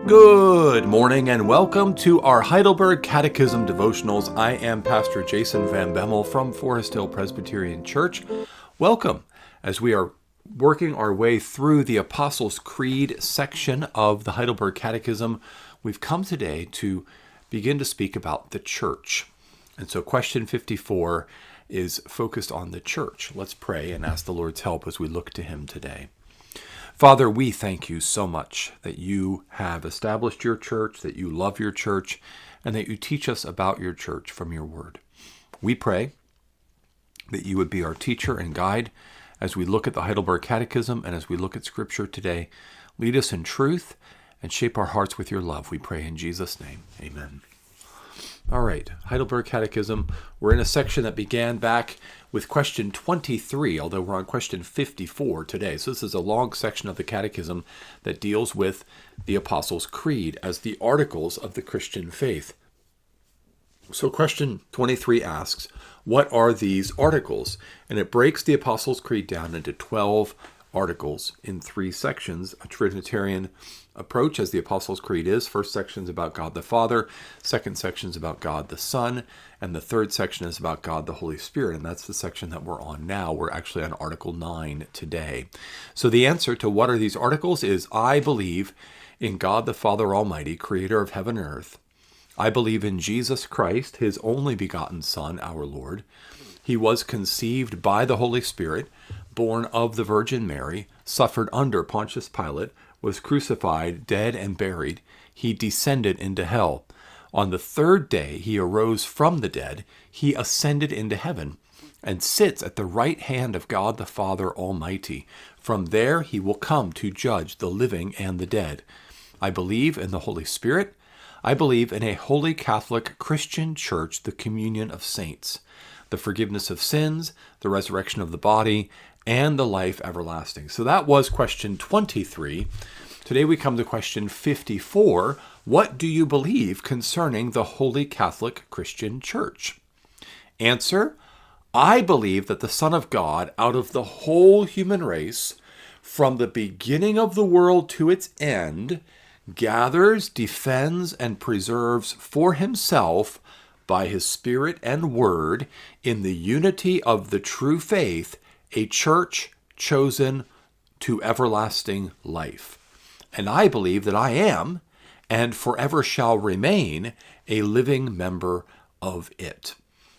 Good morning and welcome to our Heidelberg Catechism devotionals. I am Pastor Jason Van Bemmel from Forest Hill Presbyterian Church. Welcome as we are working our way through the Apostles' Creed section of the Heidelberg Catechism. We've come today to begin to speak about the church. And so question 54 is focused on the church. Let's pray and ask the Lord's help as we look to him today. Father, we thank you so much that you have established your church, that you love your church, and that you teach us about your church from your word. We pray that you would be our teacher and guide as we look at the Heidelberg Catechism and as we look at Scripture today. Lead us in truth and shape our hearts with your love. We pray in Jesus' name. Amen. All right, Heidelberg Catechism. We're in a section that began back with question 23, although we're on question 54 today. So this is a long section of the Catechism that deals with the Apostles' Creed as the articles of the Christian faith. So question 23 asks, what are these articles? And it breaks the Apostles' Creed down into 12 articles in 3 sections, a Trinitarian approach as the Apostles' Creed is. First section is about God the Father, second section is about God the Son, and the third section is about God the Holy Spirit, and that's the section that we're on now. We're actually on Article 9 today. So the answer to what are these articles is, I believe in God the Father Almighty, creator of heaven and earth. I believe in Jesus Christ, his only begotten Son, our Lord. He was conceived by the Holy Spirit, born of the Virgin Mary, suffered under Pontius Pilate, was crucified, dead, and buried. He descended into hell. On the third day he arose from the dead. He ascended into heaven and sits at the right hand of God the Father Almighty. From there he will come to judge the living and the dead. I believe in the Holy Spirit. I believe in a holy Catholic Christian church, the communion of saints, the forgiveness of sins, the resurrection of the body, and the life everlasting. So that was question 23. Today we come to question 54. What do you believe concerning the Holy Catholic Christian Church? Answer, I believe that the Son of God, out of the whole human race, from the beginning of the world to its end, gathers, defends, and preserves for himself, by his Spirit and Word, in the unity of the true faith, a church chosen to everlasting life. And I believe that I am, and forever shall remain, a living member of it.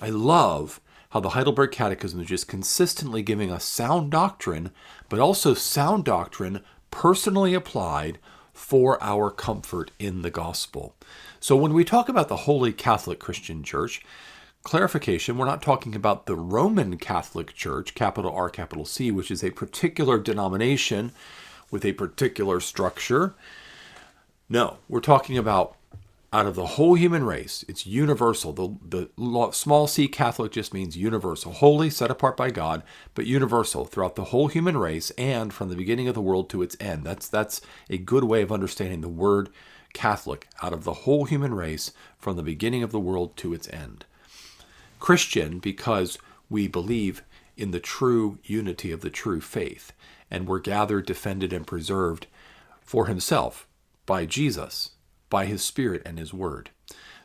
I love how the Heidelberg Catechism is just consistently giving us sound doctrine, but also sound doctrine personally applied for our comfort in the gospel. So when we talk about the Holy Catholic Christian Church, clarification, we're not talking about the Roman Catholic Church, capital R, capital C, which is a particular denomination with a particular structure. No, we're talking about out of the whole human race. It's universal. The small c Catholic just means universal. Holy, set apart by God, but universal throughout the whole human race and from the beginning of the world to its end. That's a good way of understanding the word Catholic, out of the whole human race from the beginning of the world to its end. Christian, because we believe in the true unity of the true faith, and we're gathered, defended, and preserved for himself by Jesus, by his Spirit and his Word.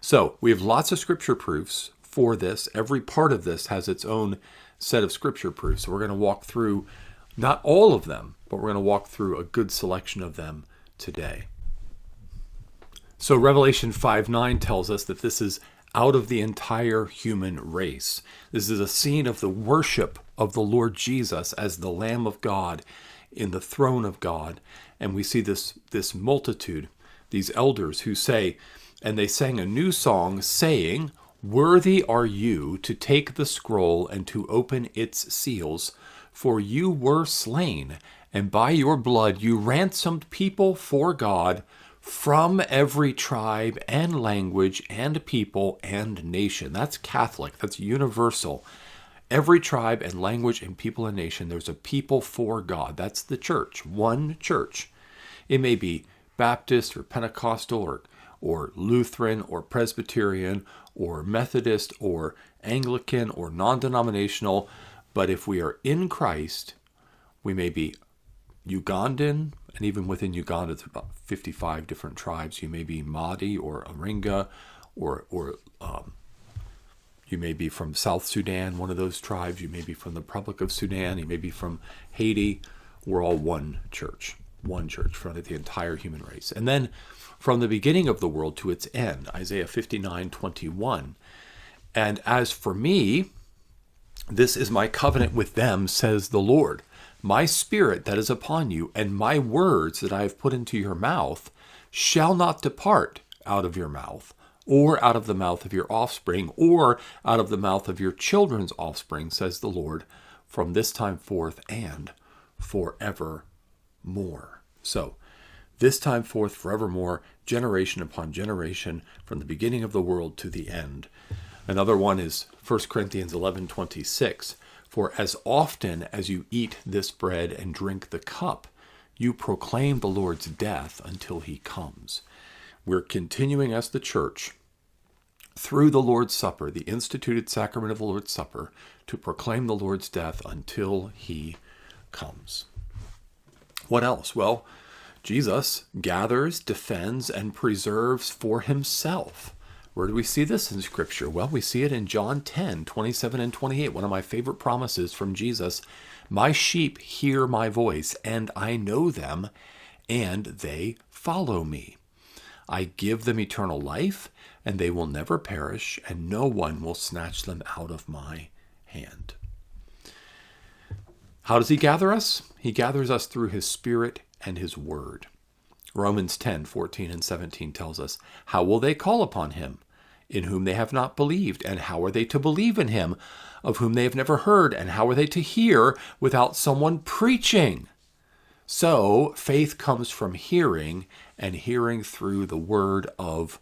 So we have lots of Scripture proofs for this. Every part of this has its own set of Scripture proofs. So we're going to walk through, not all of them, but we're going to walk through a good selection of them today. So Revelation 5:9 tells us that this is out of the entire human race. This is a scene of the worship of the Lord Jesus as the Lamb of God in the throne of God. And we see this multitude, these elders who say, and they sang a new song saying, worthy are you to take the scroll and to open its seals, for you were slain, and by your blood you ransomed people for God from every tribe and language and people and nation. That's Catholic. That's universal. Every tribe and language and people and nation, there's a people for God. That's the church, one church. It may be Baptist or Pentecostal or Lutheran or Presbyterian or Methodist or Anglican or non-denominational, but if we are in Christ, we may be Ugandan, And even within Uganda, it's about 55 different tribes. You may be Mahdi or Aringa, or you may be from South Sudan, one of those tribes. You may be from the Republic of Sudan. You may be from Haiti. We're all one church for the entire human race. And then from the beginning of the world to its end, Isaiah 59:21. And as for me, this is my covenant with them, says the Lord. My spirit that is upon you, and my words that I have put into your mouth, shall not depart out of your mouth, or out of the mouth of your offspring, or out of the mouth of your children's offspring, says the Lord, from this time forth and forevermore. So, this time forth, forevermore, generation upon generation, from the beginning of the world to the end. Another one is 1 Corinthians 11:26. For as often as you eat this bread and drink the cup, you proclaim the Lord's death until he comes. We're continuing as the church through the Lord's Supper, the instituted sacrament of the Lord's Supper, to proclaim the Lord's death until he comes. What else? Well, Jesus gathers, defends, and preserves for himself. Where do we see this in Scripture? Well, we see it in John 10:27 and 28, one of my favorite promises from Jesus. My sheep hear my voice, and I know them, and they follow me. I give them eternal life, and they will never perish, and no one will snatch them out of my hand. How does he gather us? He gathers us through his Spirit and his Word. Romans 10:14 and 17 tells us, how will they call upon him in whom they have not believed? And how are they to believe in him of whom they have never heard? And how are they to hear without someone preaching? So faith comes from hearing, and hearing through the word of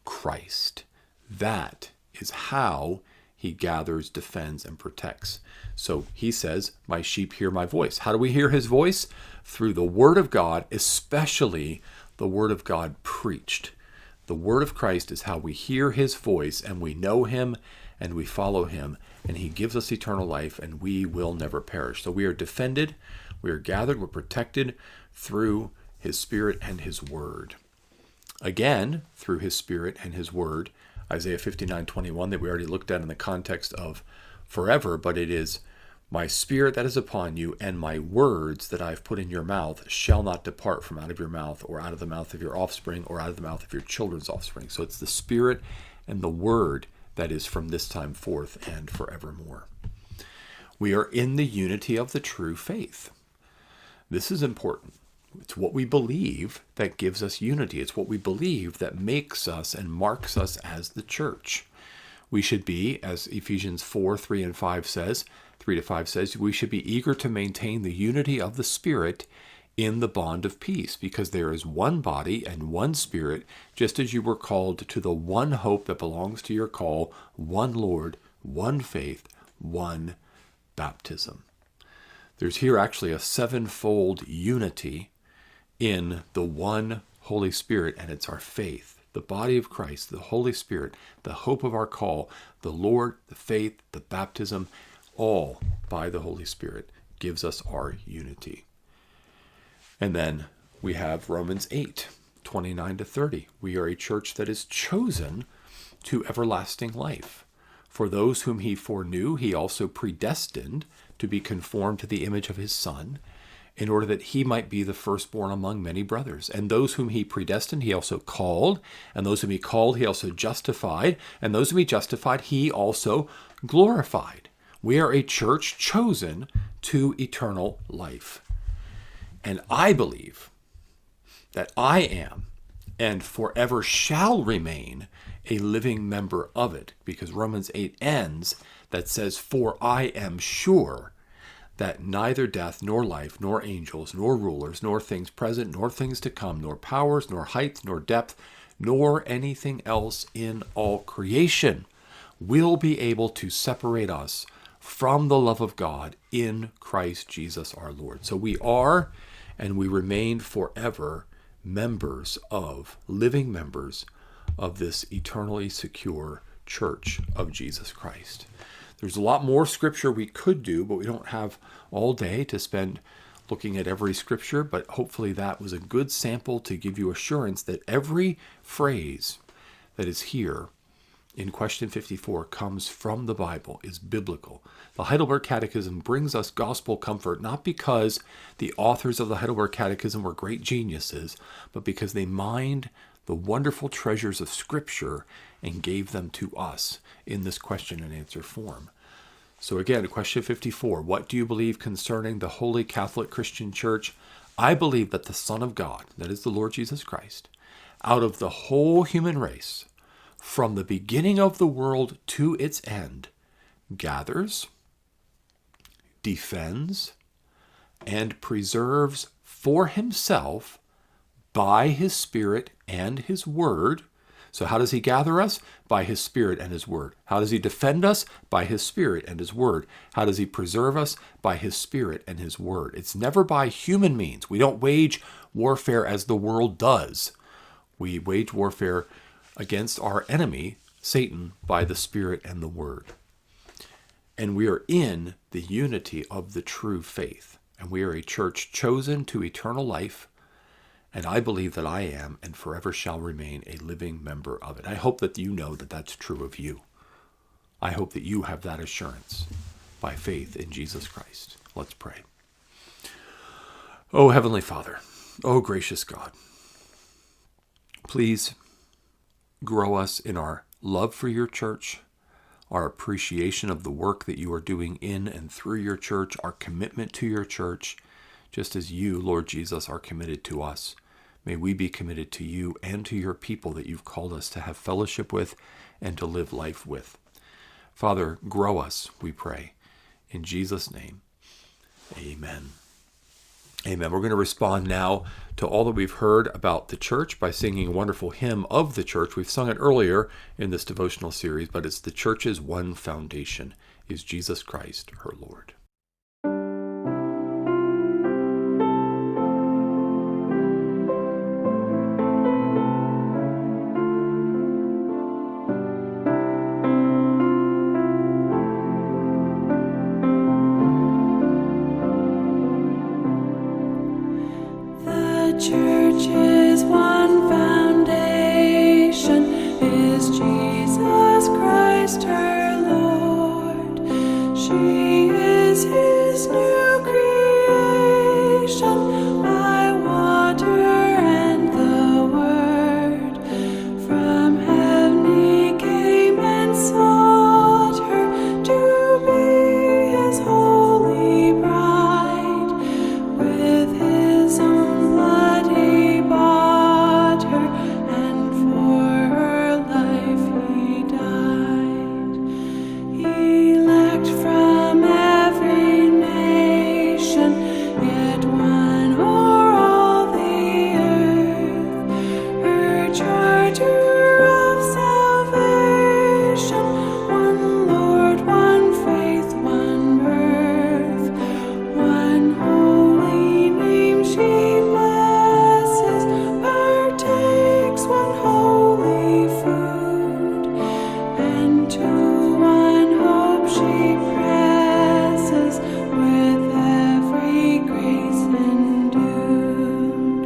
Christ. That is how he gathers, defends, and protects. So he says, my sheep hear my voice. How do we hear his voice? Through the word of God, especially the word of God preached. The word of Christ is how we hear his voice, and we know him, and we follow him, and he gives us eternal life, and we will never perish. So we are defended, we are gathered, we're protected through his Spirit and his word. Again, through his Spirit and his word, Isaiah 59:21 that we already looked at in the context of forever, but it is, my Spirit that is upon you, and my words that I have put in your mouth shall not depart from out of your mouth, or out of the mouth of your offspring, or out of the mouth of your children's offspring. So it's the Spirit and the word that is from this time forth and forevermore. We are in the unity of the true faith. This is important. It's what we believe that gives us unity. It's what we believe that makes us and marks us as the church. We should be, as Ephesians 4:3 and 5 says, 3 to 5 says, we should be eager to maintain the unity of the Spirit in the bond of peace, because there is one body and one Spirit, just as you were called to the one hope that belongs to your call, one Lord, one faith, one baptism. There's here actually a sevenfold unity in the one Holy Spirit, and it's our faith, the body of Christ, the Holy Spirit, the hope of our call, the Lord, the faith, the baptism, all by the Holy Spirit gives us our unity. And then we have Romans 8:29 to 30. We are a church that is chosen to everlasting life. For those whom he foreknew, he also predestined to be conformed to the image of his Son, in order that he might be the firstborn among many brothers. And those whom he predestined, he also called. And those whom he called, he also justified. And those whom he justified, he also glorified. We are a church chosen to eternal life. And I believe that I am and forever shall remain a living member of it, because Romans 8 ends that says, for I am sure that neither death, nor life, nor angels, nor rulers, nor things present, nor things to come, nor powers, nor height, nor depth, nor anything else in all creation will be able to separate us from the love of God in Christ Jesus our Lord. So we are, and we remain forever, living members of this eternally secure church of Jesus Christ. There's a lot more scripture we could do, but we don't have all day to spend looking at every scripture, but hopefully that was a good sample to give you assurance that every phrase that is here in question 54 comes from the Bible, is biblical. The Heidelberg Catechism brings us gospel comfort not because the authors of the Heidelberg Catechism were great geniuses, but because they mined the wonderful treasures of Scripture and gave them to us in this question and answer form. So again, question 54, what do you believe concerning the Holy Catholic Christian Church? I believe that the Son of God, that is the Lord Jesus Christ, out of the whole human race, from the beginning of the world to its end, gathers, defends, and preserves for himself by his Spirit and his Word. So how does he gather us? By his Spirit and his Word. How does he defend us? By his Spirit and his Word. How does he preserve us? By his Spirit and his Word. It's never by human means. We don't wage warfare as the world does. We wage warfare against our enemy, Satan, by the Spirit and the Word. And we are in the unity of the true faith. And we are a church chosen to eternal life. And I believe that I am and forever shall remain a living member of it. I hope that you know that that's true of you. I hope that you have that assurance by faith in Jesus Christ. Let's pray. Oh, Heavenly Father, oh, gracious God, please grow us in our love for your church, our appreciation of the work that you are doing in and through your church, our commitment to your church, just as you, Lord Jesus, are committed to us. May we be committed to you and to your people that you've called us to have fellowship with and to live life with. Father, grow us, we pray. In Jesus' name, amen. Amen. We're going to respond now to all that we've heard about the church by singing a wonderful hymn of the church. We've sung it earlier in this devotional series, but it's the church's one foundation is Jesus Christ, her Lord. Church's one foundation is Jesus Christ her Lord. She is his new creation by water and the word. From heaven he came and sought her to be his holy bride. With his own blood he bought her, and for her life he died. Elect from every nation, yet one o'er all the earth, her charter of salvation, one Lord, one faith, one birth, one holy name she blesses, partakes one holy food, and to one hope she presses, with every grace endued.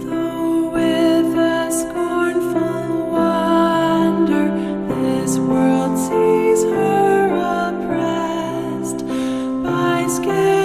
Though with a scornful wonder this world sees her oppressed by scarce